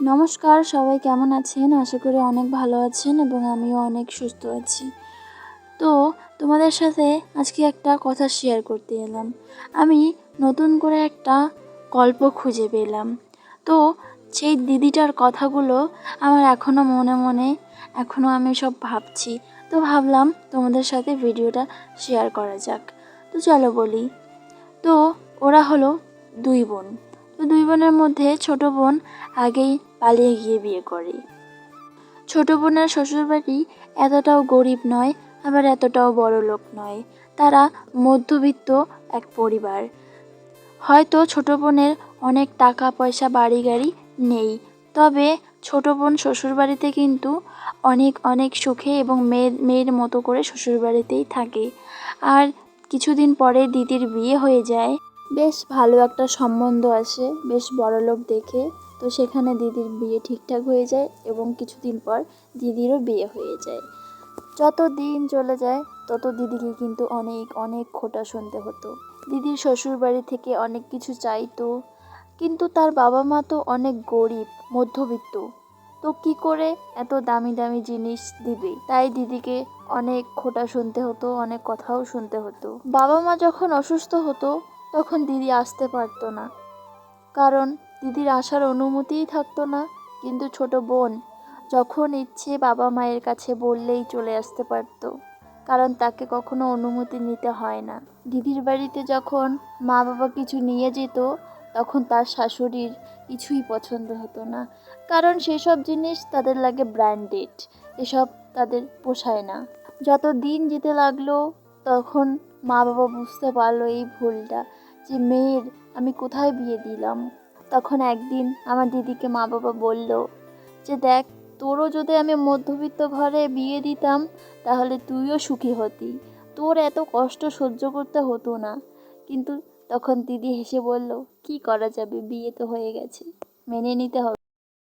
নমস্কার, সবাই কেমন আছেন? আশা করি অনেক ভালো আছেন এবং আমিও অনেক সুস্থ আছি। তো তোমাদের সাথে আজকে একটা কথা শেয়ার করতে এলাম। আমি নতুন করে একটা গল্প খুঁজে পেলাম। তো সেই দিদিটার কথাগুলো আমার এখনও মনে মনে এখনও আমি সব ভাবছি। তো ভাবলাম তোমাদের সাথে ভিডিওটা শেয়ার করা যাক। তো চলো বলি। তো ওরা হলো দুই বোন। তো দুই বোনের মধ্যে ছোট বোন আগেই পালিয়ে গিয়ে বিয়ে করে। ছোট বোনের শ্বশুরবাড়ি এতটাও গরিব নয়, আবার এতটাও বড়লোক নয়। তারা মধ্যবিত্ত এক পরিবার। হয়তো ছোট বোনের অনেক টাকা পয়সা বাড়ি গাড়ি নেই, তবে ছোট বোন শ্বশুরবাড়িতে কিন্তু অনেক অনেক সুখে এবং মেয়ের মতো করে শ্বশুরবাড়িতেই থাকে। আর কিছুদিন পরে দিদির বিয়ে হয়ে যায়। বেশ ভালো একটা সম্বন্ধ আসে, বেশ বড়লোক দেখে। তো সেখানে দিদির বিয়ে ঠিকঠাক হয়ে যায় এবং কিছুদিন পর দিদিরও বিয়ে হয়ে যায়। যত দিন চলে যায় তত দিদিকে কিন্তু অনেক অনেক খোঁটা শুনতে হতো। দিদির শ্বশুরবাড়ি থেকে অনেক কিছু চাইতো, কিন্তু তার বাবা মা তো অনেক গরিব মধ্যবিত্ত। তো কি করে এত দামি দামি জিনিস দিবে? তাই দিদিকে অনেক খোঁটা শুনতে হতো, অনেক কথাও শুনতে হতো। বাবা মা যখন অসুস্থ হতো তখন দিদি আসতে পারতো না, কারণ দিদির আসার অনুমতিই থাকতো না। কিন্তু ছোট বোন যখন ইচ্ছে বাবা মায়ের কাছে বললেই চলে আসতে পারতো, কারণ তাকে কখনো অনুমতি নিতে হয় না। দিদির বাড়িতে যখন মা বাবা কিছু নিয়ে যেত তখন তার শাশুড়ির কিছুই পছন্দ হতো না, কারণ সেসব জিনিস তাদের লাগে ব্র্যান্ডেড, এসব তাদের পোষায় না। যত দিন যেতে লাগলো তখন মা বাবা বুঝতে পারলো এই ভুলটা, যে মেয়ের আমি কোথায় বিয়ে দিলাম। তখন একদিন আমার দিদিকে মা বাবা বলল যে দেখ, তোরও যদি আমি মধ্যবিত্ত ঘরে বিয়ে দিতাম তাহলে তুইও সুখী হতি, তোর এত কষ্ট সহ্য করতে হতো না। কিন্তু তখন দিদি হেসে বলল, কি করা যাবে, বিয়ে তো হয়ে গেছে, মেনে নিতে হবে।